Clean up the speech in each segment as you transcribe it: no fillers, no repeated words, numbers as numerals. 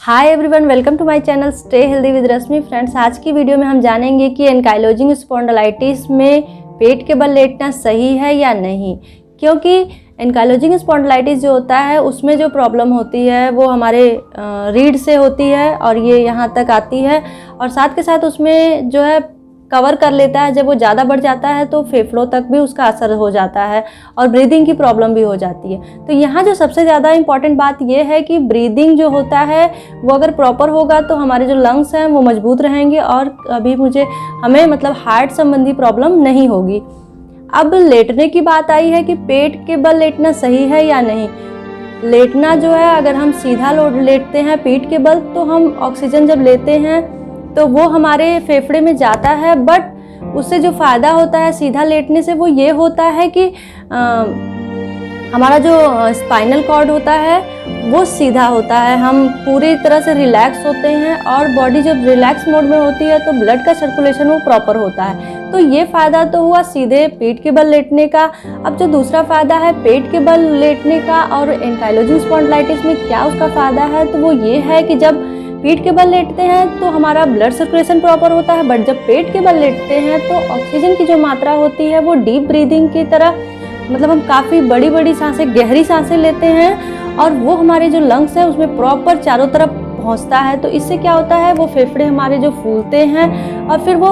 Hi everyone, welcome to my channel stay healthy with Rashmi. Friends, आज की video में हम जानेंगे कि एनकाइलोजिंग स्पॉन्डिलाइटिस में पेट के बल लेटना सही है या नहीं। क्योंकि एनकाइलोजिंग स्पॉन्डिलाइटिस जो होता है उसमें जो प्रॉब्लम होती है वो हमारे रीढ़ से होती है और ये यहाँ तक आती है, और साथ के साथ उसमें जो है कवर कर लेता है। जब वो ज़्यादा बढ़ जाता है तो फेफड़ों तक भी उसका असर हो जाता है और ब्रीदिंग की प्रॉब्लम भी हो जाती है। तो यहाँ जो सबसे ज़्यादा इम्पॉर्टेंट बात ये है कि ब्रीदिंग जो होता है वो अगर प्रॉपर होगा तो हमारे जो लंग्स हैं वो मजबूत रहेंगे और कभी हमें मतलब हार्ट संबंधी प्रॉब्लम नहीं होगी। अब लेटने की बात आई है कि पेट के बल लेटना सही है या नहीं। लेटना जो है, अगर हम सीधा लेटते हैं पीठ के बल तो हम ऑक्सीजन जब लेते हैं तो वो हमारे फेफड़े में जाता है, बट उससे जो फ़ायदा होता है सीधा लेटने से वो ये होता है कि हमारा जो स्पाइनल कॉर्ड होता है वो सीधा होता है, हम पूरी तरह से रिलैक्स होते हैं और बॉडी जब रिलैक्स मोड में होती है तो ब्लड का सर्कुलेशन वो प्रॉपर होता है। तो ये फ़ायदा तो हुआ सीधे पीठ के बल लेटने का। अब जो दूसरा फ़ायदा है पेट के बल लेटने का और एनकाइलोजिंग स्पॉन्डिलाइटिस में क्या उसका फ़ायदा है, तो वो ये है कि जब पीठ के बल लेटते हैं तो हमारा ब्लड सर्कुलेशन प्रॉपर होता है, बट जब पेट के बल लेटते हैं तो ऑक्सीजन की जो मात्रा होती है वो डीप ब्रीदिंग की तरह, मतलब हम काफ़ी बड़ी बड़ी सांसें, गहरी सांसें लेते हैं और वो हमारे जो लंग्स है उसमें प्रॉपर चारों तरफ पहुंचता है। तो इससे क्या होता है, वो फेफड़े हमारे जो फूलते हैं और फिर वो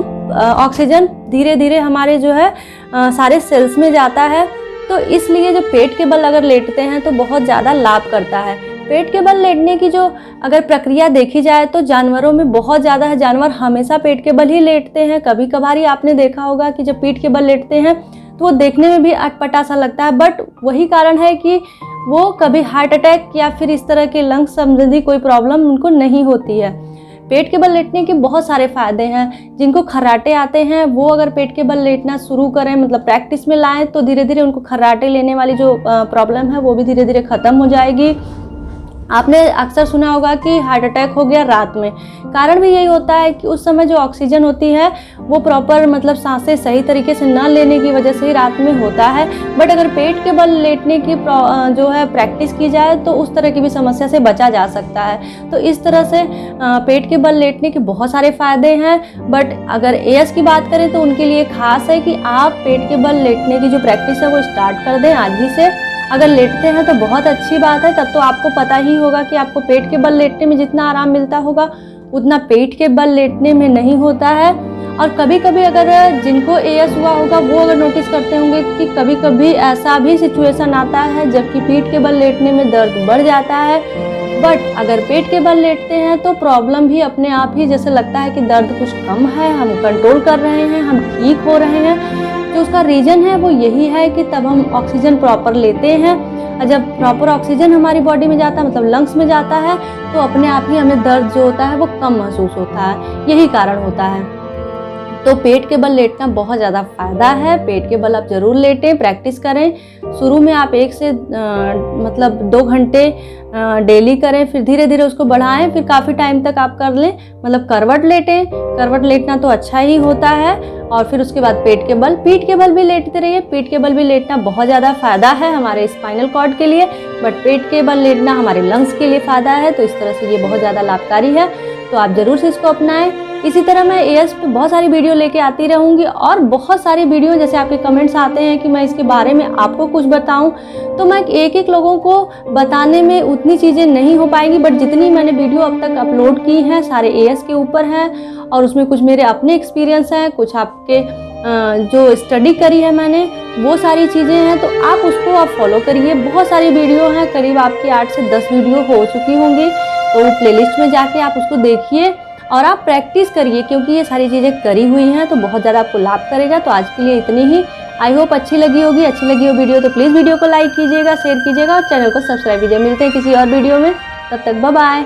ऑक्सीजन धीरे धीरे हमारे जो है सारे सेल्स में जाता है। तो इसलिए जो पेट के बल अगर लेटते हैं तो बहुत ज़्यादा लाभ करता है। पेट के बल लेटने की जो अगर प्रक्रिया देखी जाए तो जानवरों में बहुत ज़्यादा है। जानवर हमेशा पेट के बल ही लेटते हैं। कभी कभार ही आपने देखा होगा कि जब पीठ के बल लेटते हैं तो वो देखने में भी अटपटा सा लगता है, बट वही कारण है कि वो कभी हार्ट अटैक या फिर इस तरह के लंग्स संबंधी कोई प्रॉब्लम उनको नहीं होती है। पेट के बल लेटने के बहुत सारे फ़ायदे हैं। जिनको खर्राटे आते हैं वो अगर पेट के बल लेटना शुरू करें, मतलब प्रैक्टिस में लाएं, तो धीरे धीरे उनको खर्राटे लेने वाली जो प्रॉब्लम है वो भी धीरे धीरे ख़त्म हो जाएगी। आपने अक्सर सुना होगा कि हार्ट अटैक हो गया रात में, कारण भी यही होता है कि उस समय जो ऑक्सीजन होती है वो प्रॉपर मतलब सांसें सही तरीके से न लेने की वजह से ही रात में होता है। बट अगर पेट के बल लेटने की जो है प्रैक्टिस की जाए तो उस तरह की भी समस्या से बचा जा सकता है। तो इस तरह से पेट के बल लेटने के बहुत सारे फ़ायदे हैं। बट अगर एएस की बात करें तो उनके लिए खास है कि आप पेट के बल लेटने की जो प्रैक्टिस है वो स्टार्ट कर दें आज ही से। अगर लेटते हैं तो बहुत अच्छी बात है, तब तो आपको पता ही होगा कि आपको पेट के बल लेटने में जितना आराम मिलता होगा उतना पेट के बल लेटने में नहीं होता है। और कभी कभी अगर जिनको एएस हुआ होगा वो अगर नोटिस करते होंगे कि कभी कभी ऐसा भी सिचुएशन आता है जबकि पीठ के बल लेटने में दर्द बढ़ जाता है, बट अगर पेट के बल लेटते हैं तो प्रॉब्लम भी अपने आप ही जैसे लगता है कि दर्द कुछ कम है, हम कंट्रोल कर रहे हैं, हम ठीक हो रहे हैं। जो उसका रीज़न है वो यही है कि तब हम ऑक्सीजन प्रॉपर लेते हैं, और जब प्रॉपर ऑक्सीजन हमारी बॉडी में जाता है, मतलब लंग्स में जाता है, तो अपने आप ही हमें दर्द जो होता है वो कम महसूस होता है। यही कारण होता है। तो पेट के बल लेटना बहुत ज़्यादा फ़ायदा है। पेट के बल आप ज़रूर लेटें, प्रैक्टिस करें। शुरू में आप 1 से मतलब 2 घंटे डेली करें, फिर धीरे धीरे उसको बढ़ाएं, फिर काफ़ी टाइम तक आप कर लें, मतलब करवट लेटें। करवट लेटना तो अच्छा ही होता है। और फिर उसके बाद पेट के बल, पीठ के बल भी लेटते रहिए। पीठ के बल भी लेटना बहुत ज़्यादा फ़ायदा है हमारे स्पाइनल कॉर्ड के लिए, बट पेट के बल लेटना हमारे लंग्स के लिए फ़ायदा है। तो इस तरह से ये बहुत ज़्यादा लाभकारी है, तो आप ज़रूर से इसको अपनाएं। इसी तरह मैं एएस पे बहुत सारी वीडियो लेके आती रहूँगी, और बहुत सारी वीडियो जैसे आपके कमेंट्स आते हैं कि मैं इसके बारे में आपको कुछ बताऊं, तो मैं एक एक लोगों को बताने में उतनी चीज़ें नहीं हो पाएंगी, बट जितनी मैंने वीडियो अब तक अपलोड की हैं सारे एएस के ऊपर हैं, और उसमें कुछ मेरे अपने एक्सपीरियंस हैं, कुछ आपके जो स्टडी करी है मैंने, वो सारी चीज़ें हैं। तो आप उसको आप फॉलो करिए। बहुत सारी वीडियो हैं, करीब आपकी 8 से 10 वीडियो हो चुकी होंगी, तो वो प्लेलिस्ट में जाके आप उसको देखिए और आप प्रैक्टिस करिए, क्योंकि ये सारी चीज़ें करी हुई हैं तो बहुत ज़्यादा आपको लाभ करेगा। तो आज के लिए इतनी ही। आई होप अच्छी लगी होगी। अच्छी लगी हो वीडियो तो प्लीज़ वीडियो को लाइक कीजिएगा, शेयर कीजिएगा और चैनल को सब्सक्राइब कीजिए। मिलते हैं किसी और वीडियो में, तब तक बाय बाय।